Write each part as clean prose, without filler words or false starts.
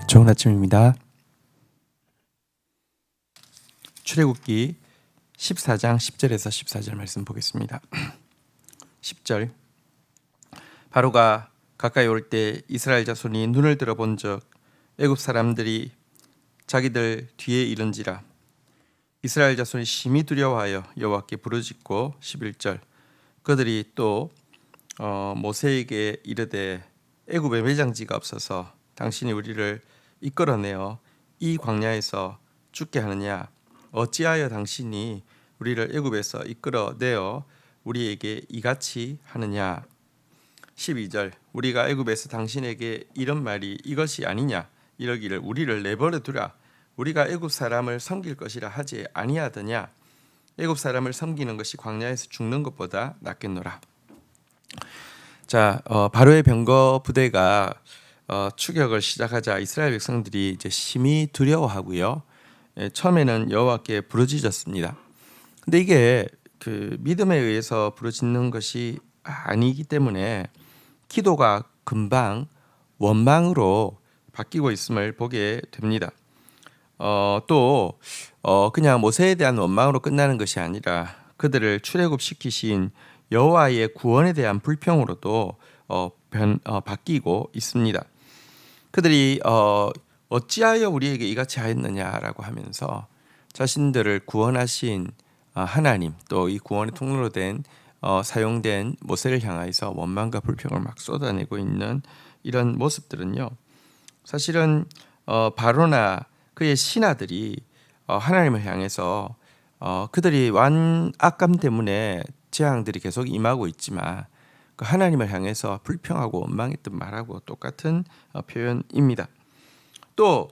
좋은 아침입니다. 출애굽기 14장 10절에서 14절 말씀 보겠습니다. 10절 바로가 가까이 올 때 이스라엘 자손이 눈을 들어본즉 애굽 사람들이 자기들 뒤에 이른지라 이스라엘 자손이 심히 두려워하여 여호와께 부르짖고 11절 그들이 또 모세에게 이르되 애굽에 매장지가 없어서 당신이 우리를 이끌어내어 이 광야에서 죽게 하느냐 어찌하여 당신이 우리를 애굽에서 이끌어내어 우리에게 이같이 하느냐 12절 우리가 애굽에서 당신에게 이런 말이 이것이 아니냐 이러기를 우리를 내버려 두라 우리가 애굽 사람을 섬길 것이라 하지 아니하더냐 애굽 사람을 섬기는 것이 광야에서 죽는 것보다 낫겠노라. 자, 바로의 병거 부대가 추격을 시작하자 이스라엘 백성들이 이제 심히 두려워하고요. 처음에는 여호와께 부르짖었습니다. 근데 이게 그 믿음에 의해서 부르짖는 것이 아니기 때문에 기도가 금방 원망으로 바뀌고 있음을 보게 됩니다. 또 그냥 모세에 대한 원망으로 끝나는 것이 아니라 그들을 출애굽시키신 여호와의 구원에 대한 불평으로도 바뀌고 있습니다. 그들이 어찌하여 우리에게 이같이 하였느냐라고 하면서 자신들을 구원하신 하나님 또 이 구원의 통로로 된 사용된 모세를 향하여서 원망과 불평을 막 쏟아내고 있는 이런 모습들은요. 사실은 바로나 그의 신하들이 하나님을 향해서 그들이 완악감 때문에 재앙들이 계속 임하고 있지만 그 하나님을 향해서 불평하고 원망했던 말하고 똑같은 표현입니다. 또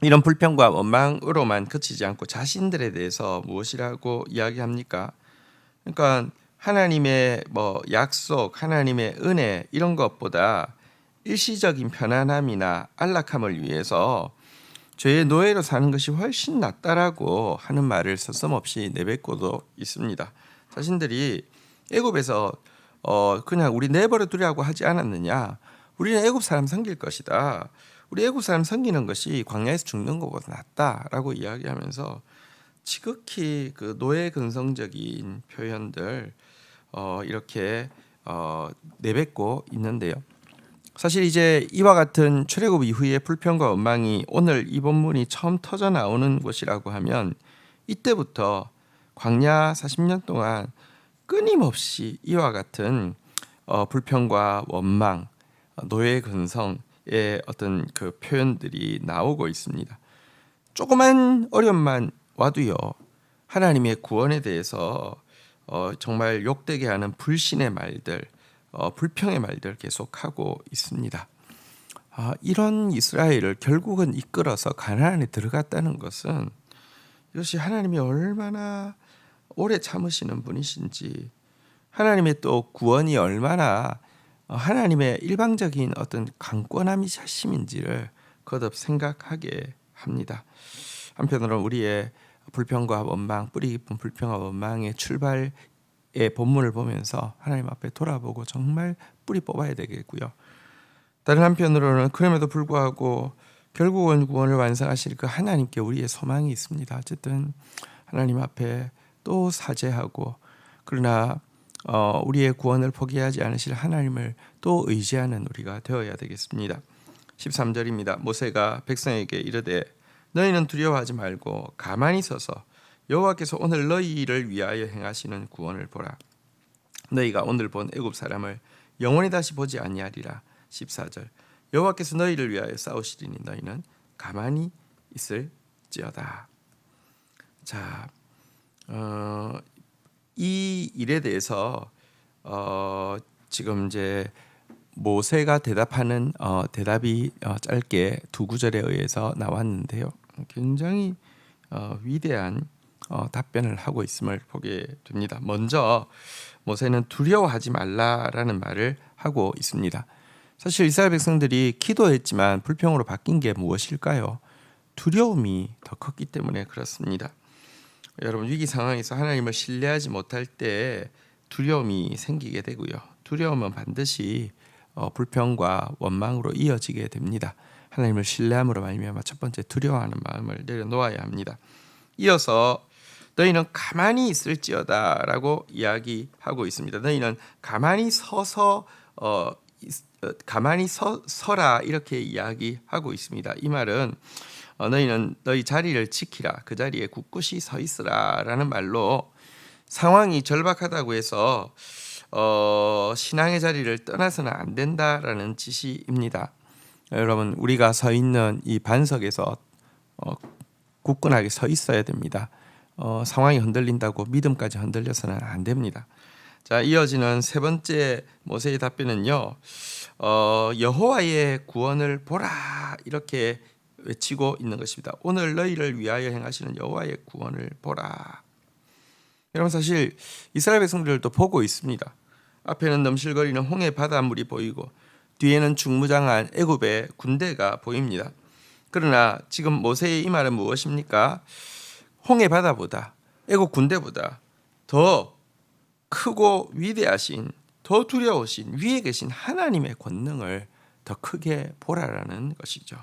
이런 불평과 원망으로만 그치지 않고 자신들에 대해서 무엇이라고 이야기합니까? 그러니까 하나님의 약속, 하나님의 은혜 이런 것보다 일시적인 편안함이나 안락함을 위해서 죄의 노예로 사는 것이 훨씬 낫다라고 하는 말을 서슴없이 내뱉고도 있습니다. 자신들이 애굽에서 그냥 우리 내버려 두려고 하지 않았느냐? 우리는 애굽 사람 섬길 것이다. 우리 애굽 사람 섬기는 것이 광야에서 죽는 것보다 낫다라고 이야기하면서 지극히 그 노예 근성적인 표현들 이렇게 내뱉고 있는데요. 사실 이제 이와 같은 출애굽 이후의 불평과 원망이 오늘 이 본문이 처음 터져 나오는 것이라고 하면 이때부터 광야 40년 동안 끊임없이 이와 같은 불평과 원망, 노예 근성의 어떤 그 표현들이 나오고 있습니다. 조그만 어려움만 와도요. 하나님의 구원에 대해서 정말 욕되게 하는 불신의 말들, 불평의 말들 계속하고 있습니다. 이런 이스라엘을 결국은 이끌어서 가나안에 들어갔다는 것은 이것이 하나님이 얼마나 오래 참으시는 분이신지 하나님의 또 구원이 얼마나 하나님의 일방적인 어떤 강권함이 자심인지를 거듭 생각하게 합니다. 한편으로는 우리의 불평과 원망, 뿌리 깊은 불평과 원망의 출발의 본문을 보면서 하나님 앞에 돌아보고 정말 뿌리 뽑아야 되겠고요. 다른 한편으로는 그럼에도 불구하고 결국은 구원을 완성하실 그 하나님께 우리의 소망이 있습니다. 어쨌든 하나님 앞에 또 사죄하고 그러나 우리의 구원을 포기하지 않으실 하나님을 또 의지하는 우리가 되어야 되겠습니다. 13절입니다. 모세가 백성에게 이르되 너희는 두려워하지 말고 가만히 서서 여호와께서 오늘 너희를 위하여 행하시는 구원을 보라. 너희가 오늘 본 애굽 사람을 영원히 다시 보지 아니하리라. 14절 여호와께서 너희를 위하여 싸우시리니 너희는 가만히 있을지어다. 자, 이 일에 대해서 지금 이제 모세가 대답하는 대답이 짧게 두 구절에 의해서 나왔는데요. 굉장히 위대한 답변을 하고 있음을 보게 됩니다. 먼저 모세는 두려워하지 말라라는 말을 하고 있습니다. 사실 이스라엘 백성들이 기도했지만 불평으로 바뀐 게 무엇일까요? 두려움이 더 컸기 때문에 그렇습니다. 여러분 위기 상황에서 하나님을 신뢰하지 못할 때 두려움이 생기게 되고요. 두려움은 반드시 불평과 원망으로 이어지게 됩니다. 하나님을 신뢰함으로 말미암아 첫 번째 두려워하는 마음을 내려놓아야 합니다. 이어서 너희는 가만히 있을지어다라고 이야기하고 있습니다. 너희는 가만히 서라 이렇게 이야기하고 있습니다. 이 말은 너희는 너희 자리를 지키라, 그 자리에 굳굳이 서 있으라라는 말로 상황이 절박하다고 해서 신앙의 자리를 떠나서는 안 된다라는 지시입니다. 여러분, 우리가 서 있는 이 반석에서 굳건하게 서 있어야 됩니다. 상황이 흔들린다고 믿음까지 흔들려서는 안 됩니다. 자, 이어지는 세 번째 모세의 답변은요, 여호와의 구원을 보라 이렇게 외치고 있는 것입니다. 오늘 너희를 위하여 행하시는 여호와의 구원을 보라. 여러분, 사실 이스라엘 백성들도 보고 있습니다. 앞에는 넘실거리는 홍해 바닷물이 보이고 뒤에는 중무장한 애굽의 군대가 보입니다. 그러나 지금 모세의 이 말은 무엇입니까? 홍해 바다보다, 애굽 군대보다 더 크고 위대하신, 더 두려우신 위에 계신 하나님의 권능을 더 크게 보라라는 것이죠.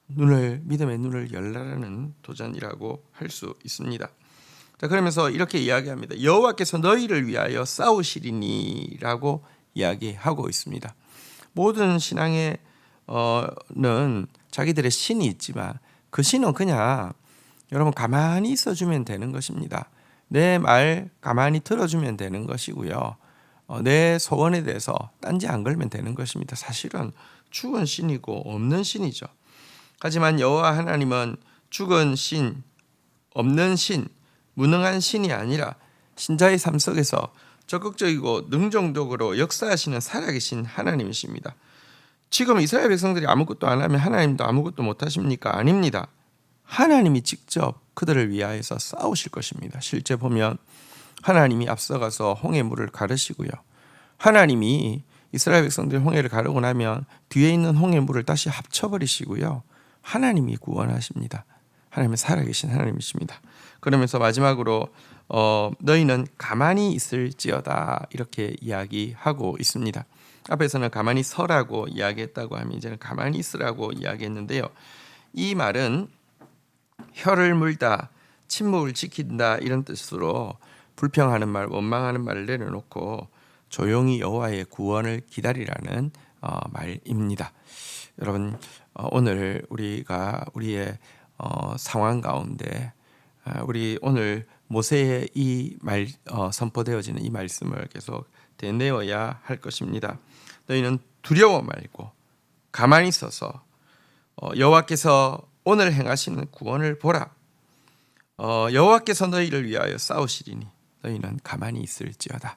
믿음의 눈을 열라라는 도전이라고 할 수 있습니다. 자, 그러면서 이렇게 이야기합니다. 여호와께서 너희를 위하여 싸우시리니라고 이야기하고 있습니다. 모든 신앙에는 자기들의 신이 있지만 그 신은 그냥 여러분 가만히 있어주면 되는 것입니다. 내 말 가만히 들어주면 되는 것이고요. 내 소원에 대해서 딴지 안 걸면 되는 것입니다. 사실은 죽은 신이고 없는 신이죠. 하지만 여호와 하나님은 죽은 신, 없는 신, 무능한 신이 아니라 신자의 삶 속에서 적극적이고 능동적으로 역사하시는 살아계신 하나님이십니다. 지금 이스라엘 백성들이 아무것도 안 하면 하나님도 아무것도 못하십니까? 아닙니다. 하나님이 직접 그들을 위하여서 싸우실 것입니다. 실제 보면 하나님이 앞서가서 홍해 물을 가르시고요. 하나님이 이스라엘 백성들이 홍해를 가르고 나면 뒤에 있는 홍해 물을 다시 합쳐버리시고요. 하나님이 구원하십니다. 하나님은 살아계신 하나님이십니다. 그러면서 마지막으로 너희는 가만히 있을지어다 이렇게 이야기하고 있습니다. 앞에서는 가만히 서라고 이야기했다고 하면 이제는 가만히 있으라고 이야기했는데요. 이 말은 혀를 물다, 침묵을 지킨다 이런 뜻으로 불평하는 말, 원망하는 말을 내려놓고 조용히 여호와의 구원을 기다리라는 말입니다. 여러분, 오늘 우리가 우리의 상황 가운데 우리 오늘 모세의 이 말 선포되어지는 이 말씀을 계속 되뇌어야 할 것입니다. 너희는 두려워 말고 가만히 있어서 여호와께서 오늘 행하시는 구원을 보라. 여호와께서 너희를 위하여 싸우시리니 너희는 가만히 있을지어다.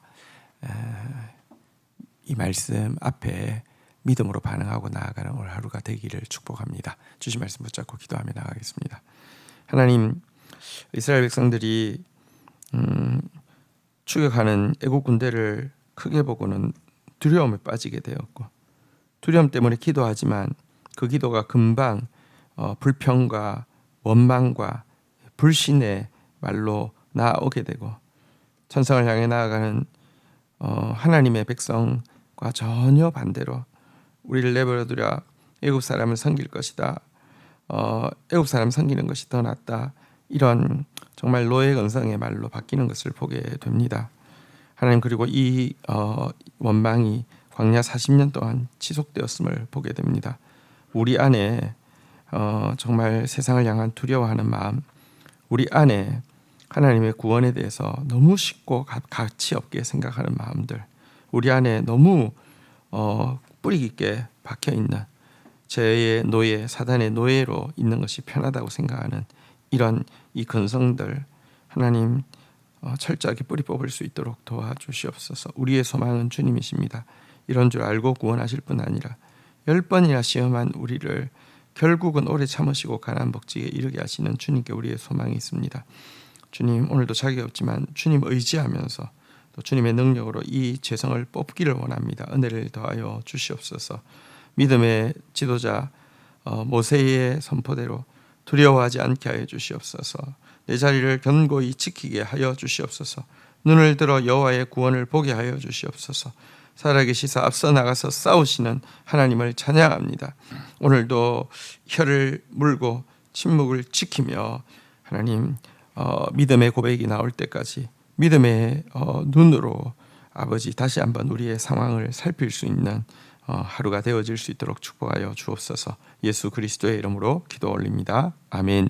이 말씀 앞에 믿음으로 반응하고 나아가는 오늘 하루가 되기를 축복합니다. 주신 말씀 붙잡고 기도하며 나가겠습니다. 하나님, 이스라엘 백성들이 추격하는 애국 군대를 크게 보고는 두려움에 빠지게 되었고 두려움 때문에 기도하지만 그 기도가 금방 불평과 원망과 불신의 말로 나아오게 되고 천성을 향해 나아가는 하나님의 백성과 전혀 반대로 우리를 내버려두랴 애굽 사람을 섬길 것이다. 애굽 사람 섬기는 것이 더 낫다. 이런 정말 노예건성의 말로 바뀌는 것을 보게 됩니다. 하나님, 그리고 이 원망이 광야 40년 동안 지속되었음을 보게 됩니다. 우리 안에 정말 세상을 향한 두려워하는 마음, 우리 안에 하나님의 구원에 대해서 너무 쉽고 가치 없게 생각하는 마음들, 우리 안에 너무 뿌리 깊게 박혀 있는 죄의 노예, 사단의 노예로 있는 것이 편하다고 생각하는 이런 이 근성들, 하나님 철저하게 뿌리 뽑을 수 있도록 도와주시옵소서. 우리의 소망은 주님이십니다. 이런 줄 알고 구원하실 뿐 아니라 10번이나 시험한 우리를 결국은 오래 참으시고 가나안 복지에 이르게 하시는 주님께 우리의 소망이 있습니다. 주님, 오늘도 자격이 없지만 주님 의지하면서 또 주님의 능력으로 이 죄성을 뽑기를 원합니다. 은혜를 더하여 주시옵소서. 믿음의 지도자 모세의 선포대로 두려워하지 않게 하여 주시옵소서. 내 자리를 견고히 지키게 하여 주시옵소서. 눈을 들어 여호와의 구원을 보게 하여 주시옵소서. 살아계시사 앞서 나가서 싸우시는 하나님을 찬양합니다. 오늘도 혀를 물고 침묵을 지키며 하나님 믿음의 고백이 나올 때까지 믿음의 눈으로 아버지 다시 한번 우리의 상황을 살필 수 있는 하루가 되어질 수 있도록 축복하여 주옵소서. 예수 그리스도의 이름으로 기도 올립니다. 아멘.